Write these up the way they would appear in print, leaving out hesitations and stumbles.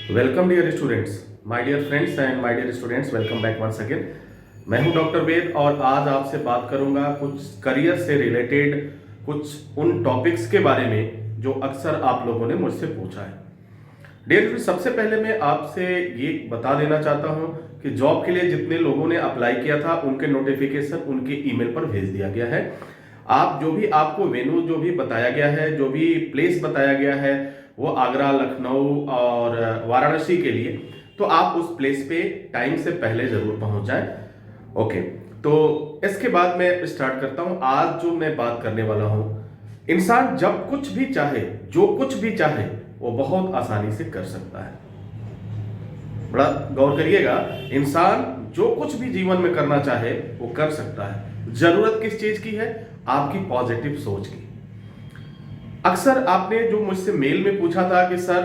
Welcome dear students, my dear friends and my dear students, welcome back once again. मैं हूं doctor वेद और आज आपसे बात करूंगा कुछ करियर से रिलेटेड कुछ उन टॉपिक्स के बारे में जो अक्सर आप लोगों ने मुझसे पूछा है। डियर फ्रेंड्स, सबसे पहले मैं आपसे ये बता देना चाहता हूं कि जॉब के लिए जितने लोगों ने अप्लाई किया था उनके नोटिफिकेशन उनके ईमेल पर भेज दिया गया है। आप जो भी आपको वेन्यू जो भी बताया गया है, जो भी प्लेस बताया गया है, वो आगरा, लखनऊ और वाराणसी के लिए, तो आप उस प्लेस पे टाइम से पहले जरूर पहुंच जाएं। ओके, तो इसके बाद मैं स्टार्ट करता हूं। आज जो मैं बात करने वाला हूं, इंसान जब कुछ भी चाहे, जो कुछ भी चाहे, वो बहुत आसानी से कर सकता है। बड़ा गौर करिएगा, इंसान जो कुछ भी जीवन में करना चाहे वो कर सकता है। जरूरत किस चीज की है? आपकी पॉजिटिव सोच की। अक्सर आपने जो मुझसे मेल में पूछा था कि सर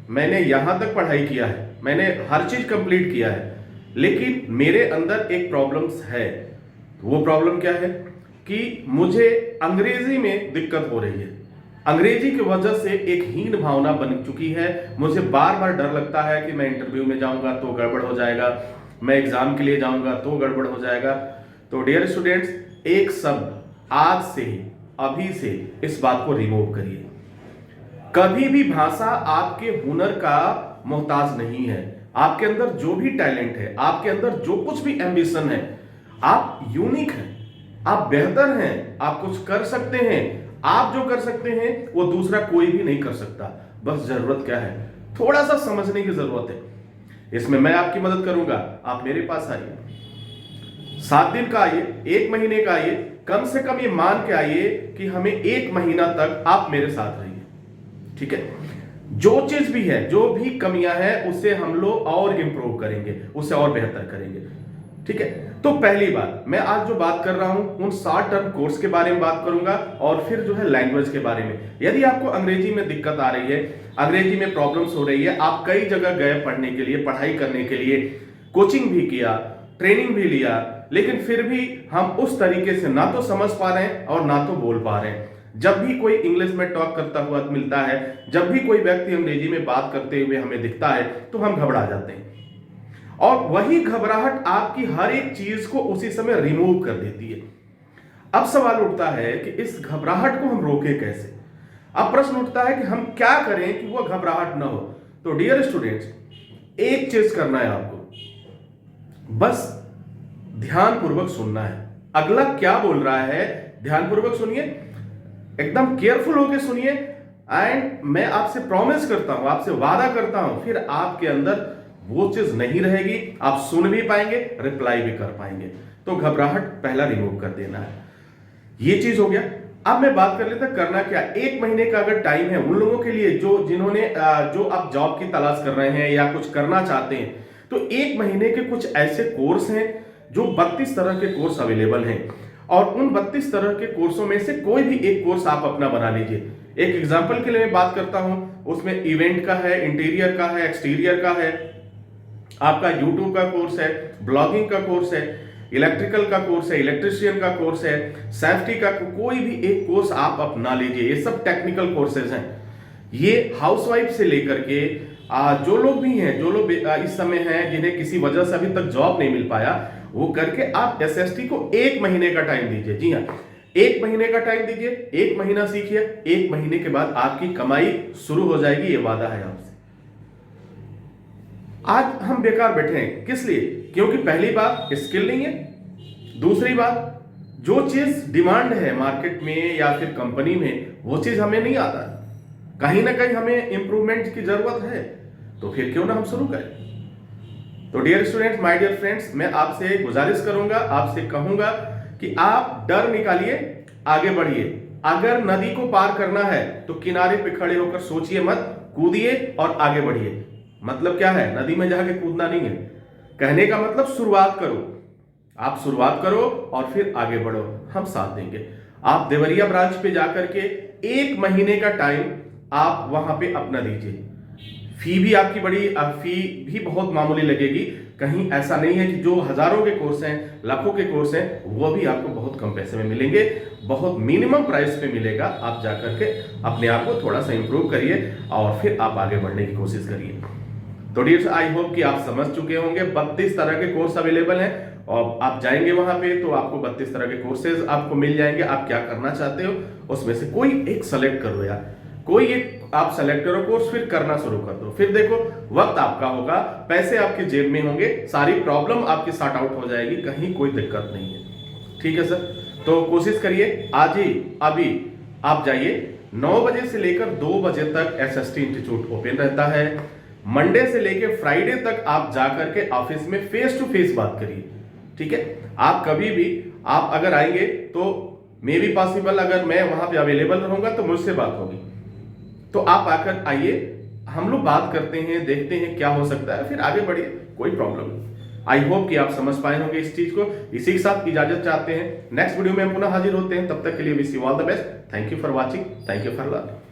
मैंने यहां तक पढ़ाई किया है, मैंने हर चीज कंप्लीट किया है, लेकिन मेरे अंदर एक प्रॉब्लम्स है। वो प्रॉब्लम क्या है कि मुझे अंग्रेजी में दिक्कत हो रही है। अंग्रेजी की वजह से एक हीन भावना बन चुकी है। मुझे बार बार डर लगता है कि मैं इंटरव्यू में जाऊंगा तो गड़बड़ हो जाएगा, मैं एग्जाम के लिए जाऊंगा तो गड़बड़ हो जाएगा। तो डियर स्टूडेंट्स, एक शब्द आज से ही, अभी से इस बात को रिमूव करिए। कभी भी भाषा आपके हुनर का मोहताज नहीं है। आपके अंदर जो भी टैलेंट है, आपके अंदर जो कुछ भी एम्बिशन है, आप यूनिक हैं, आप बेहतर हैं, आप कुछ कर सकते हैं। आप जो कर सकते हैं वो दूसरा कोई भी नहीं कर सकता। बस जरूरत क्या है? थोड़ा सा समझने की जरूरत है। इसमें मैं आपकी मदद करूंगा। आप मेरे पास आइए, 7 दिन का आइए, 1 महीने का आइए, कम से कम ये मान के आइए कि हमें 1 महीना तक आप मेरे साथ रहिए। ठीक है? जो चीज भी है, जो भी कमियां हैं, उसे हम लोग और इंप्रूव करेंगे, उसे और बेहतर करेंगे। ठीक है? तो पहली बात, मैं आज जो बात कर रहा हूं उन शॉर्ट टर्म कोर्स के बारे में बात करूंगा और फिर जो है लैंग्वेज के बारे में। यदि आपको अंग्रेजी में दिक्कत आ रही है, अंग्रेजी में प्रॉब्लम्स हो रही है, आप कई जगह गए पढ़ने के लिए, पढ़ाई करने के लिए, कोचिंग भी किया, ट्रेनिंग भी लिया, लेकिन फिर भी हम उस तरीके से ना तो समझ पा रहे हैं और ना तो बोल पा रहे हैं। जब भी कोई इंग्लिश में टॉक करता हुआ मिलता है, जब भी कोई व्यक्ति अंग्रेजी में बात करते हुए हमें दिखता है, तो हम घबरा जाते हैं और वही घबराहट आपकी हर एक चीज को उसी समय रिमूव कर देती है। अब सवाल उठता है कि इस घबराहट को हम रोकें कैसे? अब प्रश्न उठता है कि हम क्या करें कि वो घबराहट ना हो। तो डियर स्टूडेंट्स, एक चीज करना है आपको, बस ध्यानपूर्वक सुनना है। अगला क्या बोल रहा है ध्यानपूर्वक सुनिए, एकदम केयरफुल होकर सुनिए। एंड मैं आपसे प्रॉमिस करता हूं, आपसे वादा करता हूं, फिर आपके अंदर वो चीज नहीं रहेगी। आप सुन भी पाएंगे, रिप्लाई भी कर पाएंगे। तो घबराहट पहला रिमूव कर देना है। ये चीज हो गया। अब मैं बात कर लेता करना क्या। 1 महीने का अगर टाइम है उन लोगों के लिए जिन्होंने जो आप जॉब की तलाश कर रहे हैं या कुछ करना चाहते हैं, तो 1 महीने के कुछ ऐसे कोर्स हैं जो 32 तरह के कोर्स अवेलेबल हैं और उन 32 तरह के कोर्सों में से कोई भी एक कोर्स आप अपना बना लीजिए। एक एग्जांपल के लिए मैं बात करता हूं, उसमें इवेंट का है, इंटीरियर का है, एक्सटीरियर का है, आपका यूट्यूब का कोर्स है, ब्लॉगिंग का कोर्स है, इलेक्ट्रिकल का कोर्स है, इलेक्ट्रिशियन का कोर्स है, सेफ्टी का कोई भी एक कोर्स आप अपना लीजिए। ये सब टेक्निकल कोर्सेज हैं। ये हाउसवाइफ से लेकर के जो लोग भी हैं, जो लोग इस समय हैं जिन्हें किसी वजह से अभी तक जॉब नहीं मिल पाया, वो करके आप एसएसटी को 1 महीने का टाइम दीजिए। जी हाँ, 1 महीने का टाइम दीजिए, 1 महीना सीखिए, 1 महीने के बाद आपकी कमाई शुरू हो जाएगी। ये वादा है आपसे। आज हम बेकार बैठे हैं, किस लिए? क्योंकि पहली बात स्किल नहीं है, दूसरी बात जो चीज डिमांड है मार्केट में या फिर कंपनी में, वो चीज हमें नहीं आता। कहीं ना कहीं हमें इंप्रूवमेंट की जरूरत है, तो फिर क्यों ना हम शुरू करें। तो dear students, my dear friends, मैं आपसे गुजारिश करूंगा, आपसे कहूंगा कि आप डर निकालिए, आगे बढ़िए। अगर नदी को पार करना है तो किनारे पे खड़े होकर सोचिए मत, कूदिए और आगे बढ़िए। मतलब क्या है? नदी में जाके कूदना नहीं है। कहने का मतलब शुरुआत करो। आप शुरुआत करो और फिर आगे बढ़ो, हम साथ देंगे। आप देवरिया ब्रांच पे जाकर के 1 महीने का टाइम आप वहां पे अपना दीजिए। फी भी आपकी फी भी बहुत मामूली लगेगी। कहीं ऐसा नहीं है कि जो हजारों के कोर्स हैं, लाखों के कोर्स हैं, वो भी आपको बहुत कम पैसे में मिलेंगे, बहुत मिनिमम प्राइस पे मिलेगा। आप जाकर के अपने आप को थोड़ा सा इंप्रूव करिए और फिर आप आगे बढ़ने की कोशिश करिए। तो डियर्स आई होप कि आप समझ चुके होंगे 32 तरह के कोर्स अवेलेबल हैं और आप जाएंगे वहां पे तो आपको 32 तरह के कोर्सेज आपको मिल जाएंगे। आप क्या करना चाहते हो उसमें से कोई एक सेलेक्ट करो यार, कोई एक आप सेलेक्ट करो कोर्स, फिर करना शुरू कर दो। फिर देखो वक्त आपका होगा, पैसे आपके जेब में होंगे, सारी प्रॉब्लम आपकी सॉर्ट आउट हो जाएगी, कहीं कोई दिक्कत नहीं है। ठीक है सर, तो कोशिश करिए आज ही अभी आप जाइए। 9 बजे से लेकर 2 बजे तक SST इंस्टीट्यूट ओपन रहता है। मंडे से लेकर फ्राइडे तक आप जाकर के ऑफिस में फेस टू फेस बात करिए। ठीक है, आप कभी भी आप अगर आएंगे तो मे बी पॉसिबल, अगर मैं वहां पे अवेलेबल रहूंगा तो मुझसे बात होगी, तो आप आकर आइए, हम लोग बात करते हैं, देखते हैं क्या हो सकता है, फिर आगे बढ़िए, कोई प्रॉब्लम नहीं। आई होप कि आप समझ पाए होंगे इस चीज को। इसी के साथ इजाजत चाहते हैं, नेक्स्ट वीडियो में हम पुनः हाजिर होते हैं, तब तक के लिए wish you all the best. Thank you for watching, thank you for learning.